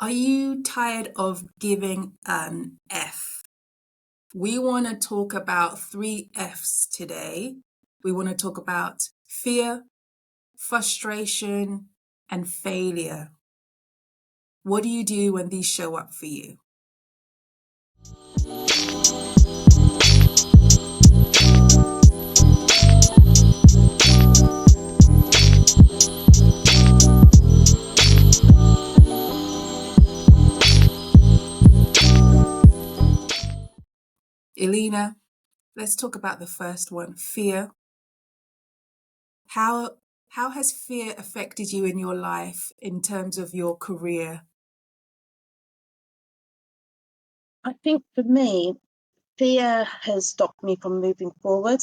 Are you tired of giving an F? We want to talk about three F's today. We want to talk about fear, frustration, and failure. What do you do when these show up for you? Elena, let's talk about the first one, fear. How how has fear affected you in your life in terms of your career? I think for me, fear has stopped me from moving forward.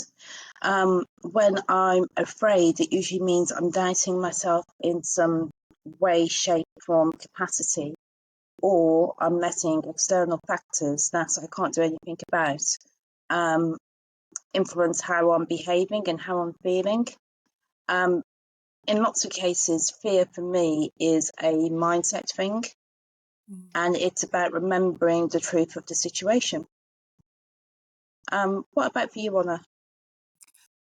When I'm afraid, it usually means I'm doubting myself in some way, shape, form, capacity, or I'm letting external factors that I can't do anything about um, influence how I'm behaving and how I'm feeling. Um, in lots of cases, fear for me is a mindset thing, and it's about remembering the truth of the situation. What about for you, Anna?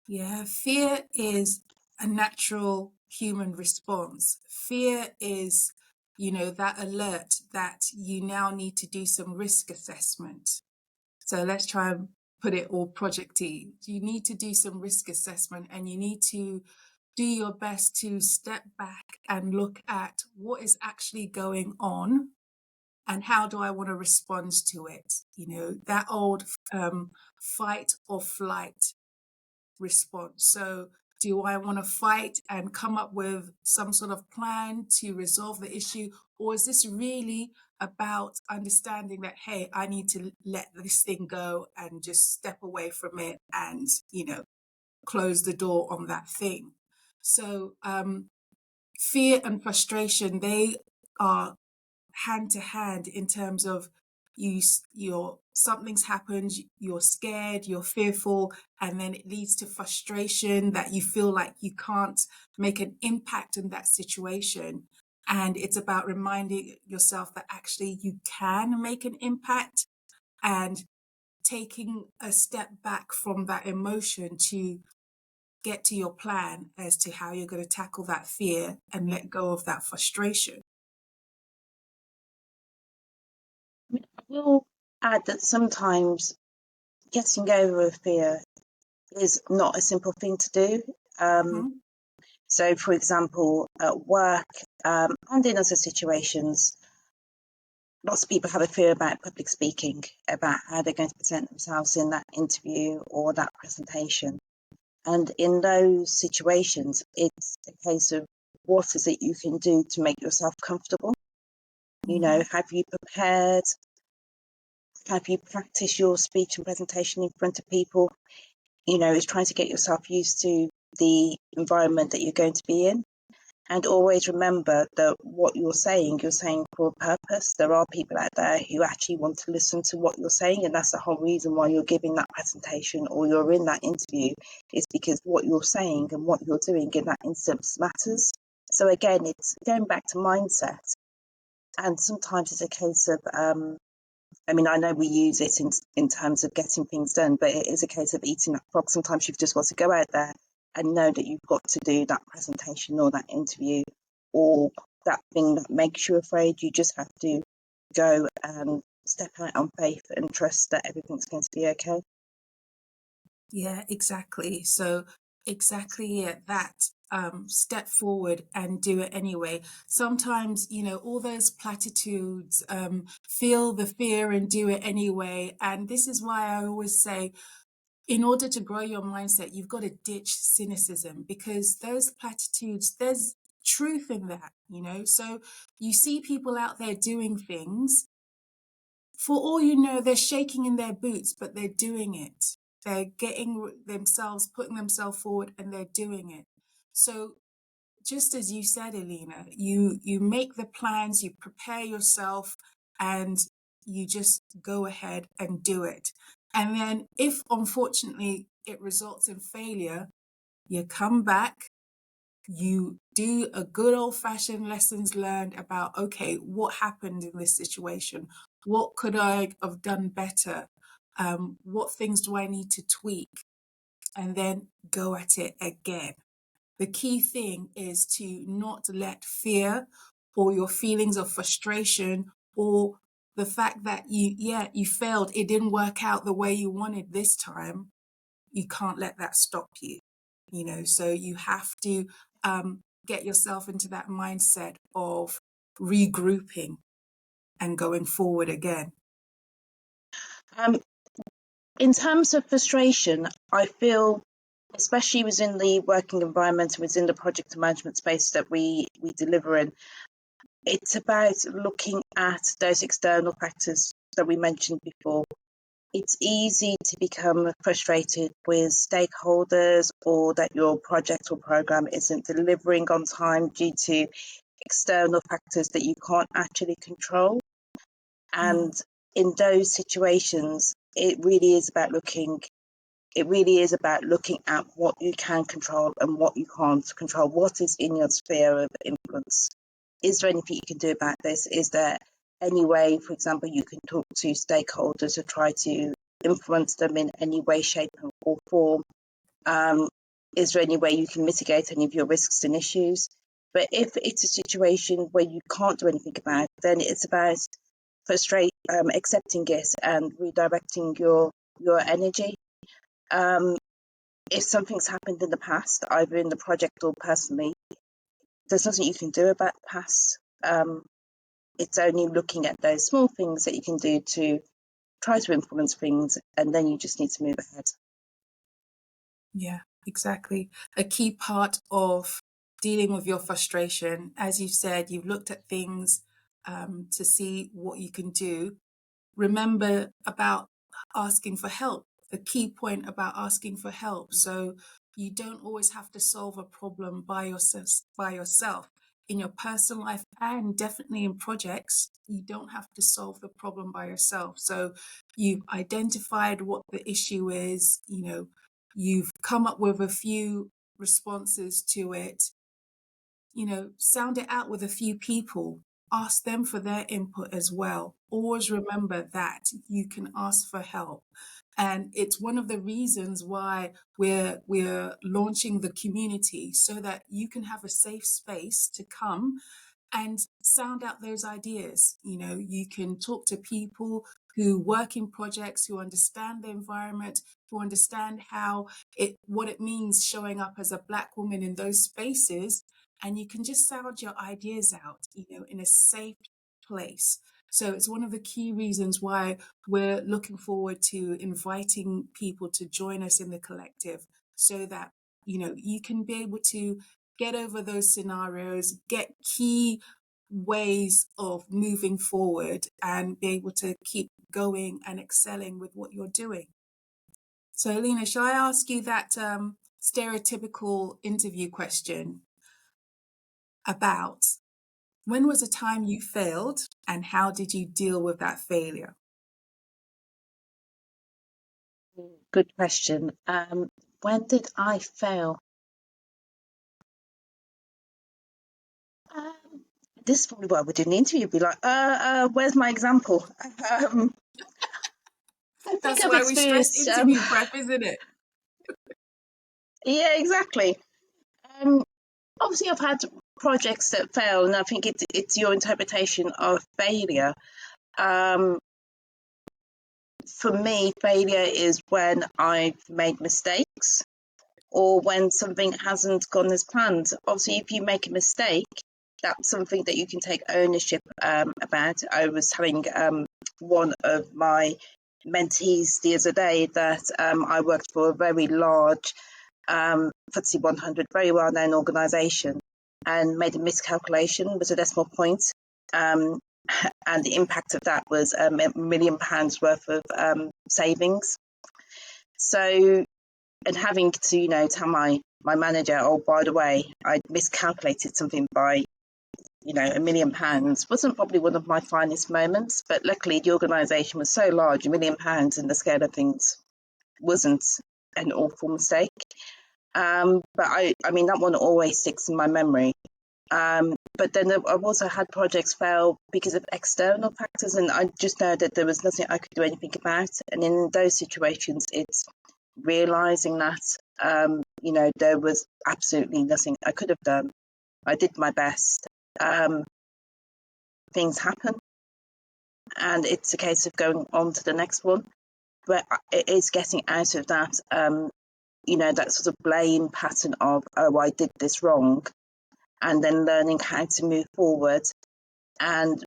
Yeah, fear is a natural human response. Fear is, that alert that you now need to do some risk assessment. So let's try and put it all projecty. You need to do some risk assessment and you need to do your best to step back and look at what is actually going on and how do I want to respond to it. That old fight or flight response. So, do I want to fight and come up with some sort of plan to resolve the issue? Or is this really about understanding that, hey, I need to let this thing go and just step away from it and, close the door on that thing? So, fear and frustration, they are hand to hand in terms of you're something's happened, you're scared, you're fearful, and then it leads to frustration that you feel like you can't make an impact in that situation. And it's about reminding yourself that actually you can make an impact and taking a step back from that emotion to get to your plan as to how you're going to tackle that fear and let go of that frustration. I will add that sometimes getting over a fear is not a simple thing to do. Mhm. So, for example, at work and in other situations, lots of people have a fear about public speaking, about how they're going to present themselves in that interview or that presentation. And in those situations, it's a case of what is it you can do to make yourself comfortable? Have you prepared? Have you practiced your speech and presentation in front of people? It's trying to get yourself used to the environment that you're going to be in. And always remember that what you're saying for a purpose. There are people out there who actually want to listen to what you're saying. And that's the whole reason why you're giving that presentation or you're in that interview, is because what you're saying and what you're doing in that instance matters. So again, it's going back to mindset. And sometimes it's a case of, I know we use it in terms of getting things done, but it is a case of eating that frog. Sometimes you've just got to go out there and know that you've got to do that presentation or that interview or that thing that makes you afraid. You just have to go and step out on faith and trust that everything's going to be okay. Yeah, exactly. So exactly that step forward and do it anyway. Sometimes, all those platitudes, feel the fear and do it anyway. And this is why I always say, in order to grow your mindset, you've got to ditch cynicism, because those platitudes, there's truth in that, So you see people out there doing things, for all you know, they're shaking in their boots, but they're doing it. They're putting themselves forward, and they're doing it. So just as you said, Elena, you make the plans, you prepare yourself, and you just go ahead and do it. And then if unfortunately it results in failure, you come back, you do a good old-fashioned lessons learned about, okay, what happened in this situation? What could I have done better? What things do I need to tweak? And then go at it again. The key thing is to not let fear or your feelings of frustration or the fact that you failed, it didn't work out the way you wanted this time. You can't let that stop you, so you have to get yourself into that mindset of regrouping and going forward again. In terms of frustration, I feel, especially within the working environment and within the project management space that we deliver in, it's about looking at those external factors that we mentioned before. It's easy to become frustrated with stakeholders or that your project or program isn't delivering on time due to external factors that you can't actually control. And in those situations, it really is about looking at what you can control and what you can't control, what is in your sphere of influence. Is there anything you can do about this? Is there any way, for example, you can talk to stakeholders or try to influence them in any way, shape, or form? Is there any way you can mitigate any of your risks and issues? But if it's a situation where you can't do anything about it, then it's about accepting it and redirecting your energy. If something's happened in the past, either in the project or personally, there's nothing you can do about the past. It's only looking at those small things that you can do to try to influence things, and then you just need to move ahead. Yeah, exactly. A key part of dealing with your frustration, as you've said, you've looked at things to see what you can do. Remember about asking for help, the key point about asking for help. So you don't always have to solve a problem by yourself. In your personal life and definitely in projects, you don't have to solve the problem by yourself. So you've identified what the issue is, you've come up with a few responses to it, sound it out with a few people, ask them for their input as well. Always remember that you can ask for help. And it's one of the reasons why we're launching the community, so that you can have a safe space to come and sound out those ideas. You can talk to people who work in projects, who understand the environment, who understand what it means showing up as a Black woman in those spaces, and you can just sound your ideas out, in a safe place. So it's one of the key reasons why we're looking forward to inviting people to join us in the collective, so that, you can be able to get over those scenarios, get key ways of moving forward, and be able to keep going and excelling with what you're doing. So, Lena, shall I ask you that stereotypical interview question about when was a time you failed and how did you deal with that failure? Good question. When did I fail? This is probably why we're doing the interview. Be like, where's my example? I think That's I've why we stress experienced. interview prep, isn't it? Yeah, exactly. Obviously, I've had projects that fail, and I think it's your interpretation of failure. For me, failure is when I've made mistakes or when something hasn't gone as planned. Obviously, if you make a mistake, that's something that you can take ownership about. I was telling one of my mentees the other day that I worked for a very large FTSE 100, very well-known organisation, and made a miscalculation with a decimal point. And the impact of that was £1 million worth of savings. So, and having to, tell my manager, oh, by the way, I miscalculated something by, £1 million wasn't probably one of my finest moments, but luckily the organisation was so large, £1 million in the scale of things wasn't an awful mistake. But I mean, that one always sticks in my memory. But then I've also had projects fail because of external factors, and I just know that there was nothing I could do anything about. And in those situations, it's realizing that, there was absolutely nothing I could have done. I did my best. Things happen, and it's a case of going on to the next one. But it is getting out of that, that sort of blame pattern of, oh, I did this wrong, and then learning how to move forward and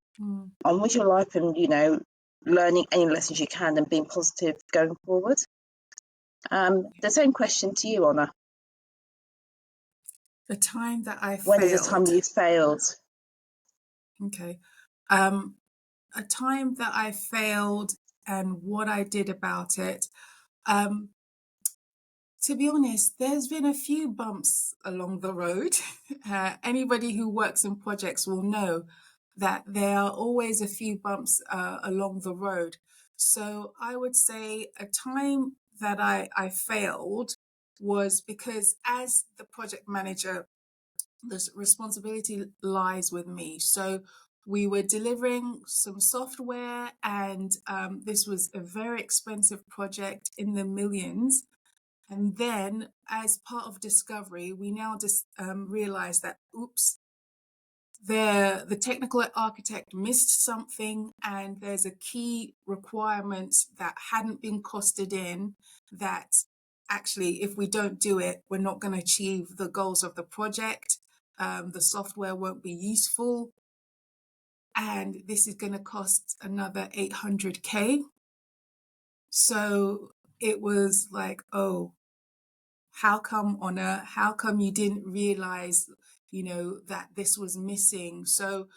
on with your life, and learning any lessons you can and being positive going forward. The same question to you, Honor. The time that I When is the time failed. you failed? Okay. A time that I failed and what I did about it. To be honest, there's been a few bumps along the road. Anybody who works in projects will know that there are always a few bumps along the road. So I would say a time that I failed was because as the project manager, the responsibility lies with me. So we were delivering some software, and this was a very expensive project in the millions. And then, as part of discovery, we now just realize that, oops, the technical architect missed something, and there's a key requirement that hadn't been costed in, that actually, if we don't do it, we're not going to achieve the goals of the project. The software won't be useful, and this is going to cost another 800K. So it was like, oh, how come you didn't realize, that this was missing? So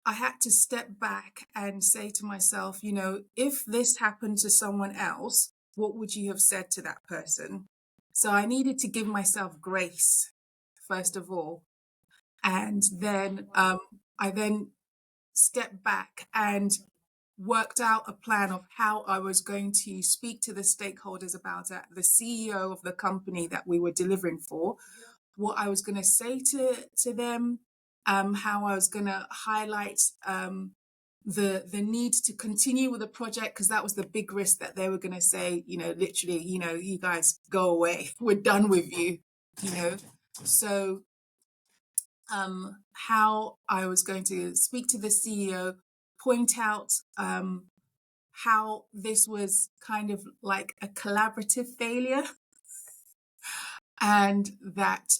I had to step back and say to myself, if this happened to someone else, what would you have said to that person? So I needed to give myself grace, first of all. And then I then stepped back and worked out a plan of how I was going to speak to the stakeholders about it, the CEO of the company that we were delivering for, what I was going to say to them, how I was going to highlight the need to continue with the project, because that was the big risk that they were going to say, literally, you guys go away, we're done with you, you know. So how I was going to speak to the CEO, point out how this was kind of like a collaborative failure, and that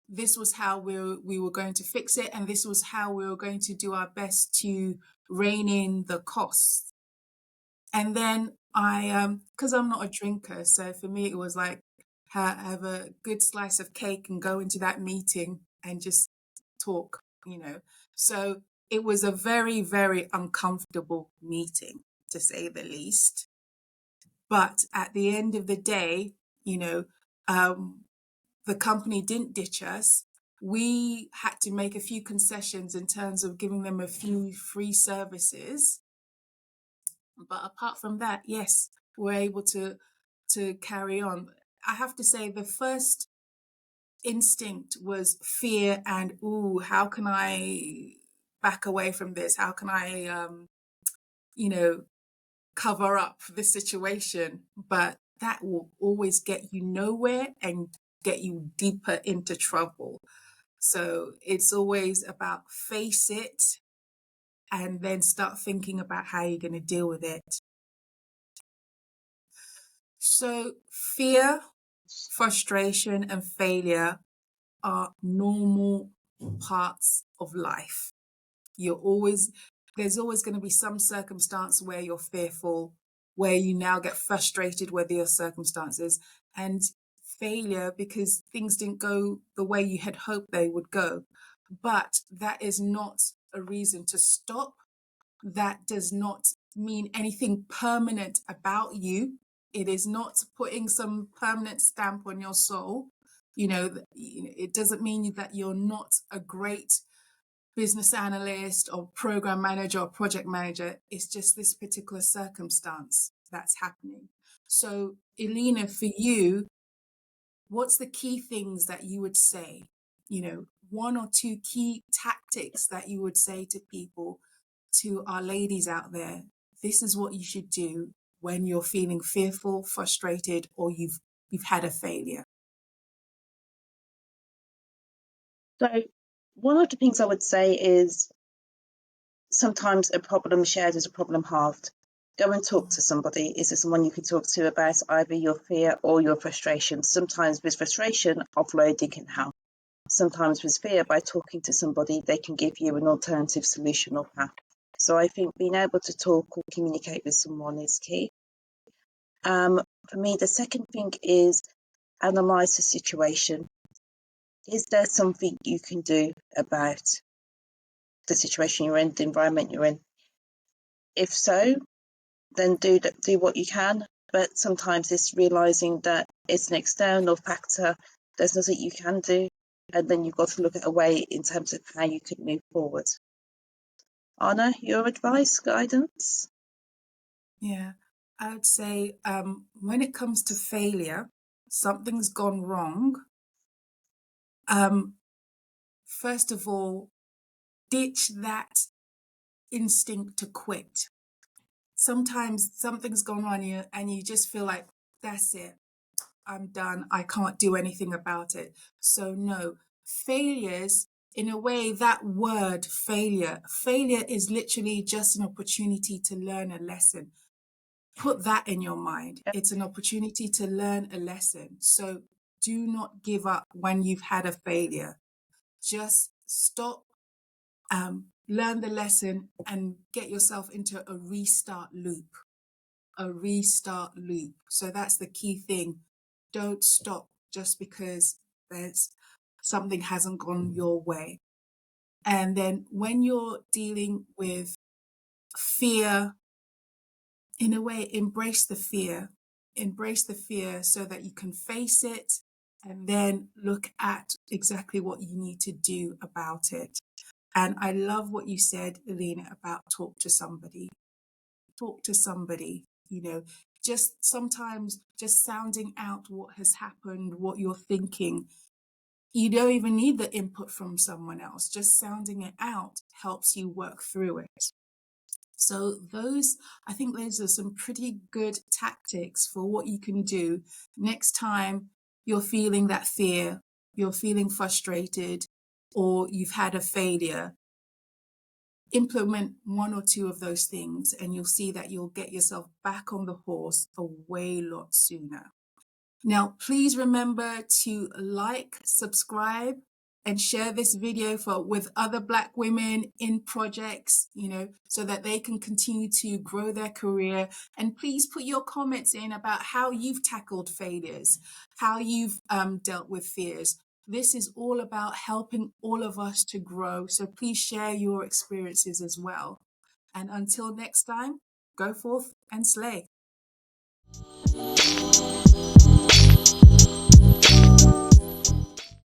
this was how we were going to fix it, and this was how we were going to do our best to rein in the costs. And then because I'm not a drinker, so for me it was like have a good slice of cake and go into that meeting and just talk. So it was a very, very uncomfortable meeting, to say the least. But at the end of the day, the company didn't ditch us. We had to make a few concessions in terms of giving them a few free services. But apart from that, yes, we're able to carry on. I have to say the first instinct was fear and, ooh, how can I back away from this? How can I you know, cover up the situation? But that will always get you nowhere and get you deeper into trouble. So it's always about face it and then start thinking about how you're going to deal with it. So fear, frustration, and failure are normal parts of life. There's always going to be some circumstance where you're fearful, where you now get frustrated with your circumstances, and failure because things didn't go the way you had hoped they would go. But that is not a reason to stop. That does not mean anything permanent about you. It is not putting some permanent stamp on your soul. It doesn't mean that you're not a great business analyst or program manager or project manager. It's just this particular circumstance that's happening. So, Elena, for you, what's the key things that you would say? one or two key tactics that you would say to people, to our ladies out there. This is what you should do when you're feeling fearful, frustrated, or you've had a failure. So one of the things I would say is sometimes a problem shared is a problem halved. Go and talk to somebody. Is there someone you can talk to about either your fear or your frustration? Sometimes with frustration, offloading can help. Sometimes with fear, by talking to somebody, they can give you an alternative solution or path. So I think being able to talk or communicate with someone is key. For me, the second thing is analyze the situation. Is there something you can do about the situation you're in, the environment you're in? If so, then do what you can. But sometimes it's realizing that it's an external factor. There's nothing you can do, and then you've got to look at a way in terms of how you can move forward. Anna, your advice, guidance? Yeah, I would say when it comes to failure, something's gone wrong. First of all, ditch that instinct to quit. Sometimes something's gone wrong and you just feel like, that's it, I'm done, I can't do anything about it. So no, failures, in a way, that word failure is literally just an opportunity to learn a lesson. Put that in your mind. It's an opportunity to learn a lesson. So do not give up when you've had a failure. Just stop, learn the lesson, and get yourself into a restart loop. A restart loop. So that's the key thing. Don't stop just because there's something hasn't gone your way. And then when you're dealing with fear, in a way, embrace the fear. Embrace the fear so that you can face it and then look at exactly what you need to do about it. And I love what you said, Elena, about talk to somebody. Talk to somebody, just sometimes just sounding out what has happened, what you're thinking. You don't even need the input from someone else. Just sounding it out helps you work through it. So I think those are some pretty good tactics for what you can do next time you're feeling that fear, you're feeling frustrated, or you've had a failure. Implement one or two of those things and you'll see that you'll get yourself back on the horse a way lot sooner. Now, please remember to like, subscribe, and share this video with other Black women in projects, so that they can continue to grow their career. And please put your comments in about how you've tackled failures, how you've dealt with fears. This is all about helping all of us to grow. So please share your experiences as well. And until next time, go forth and slay.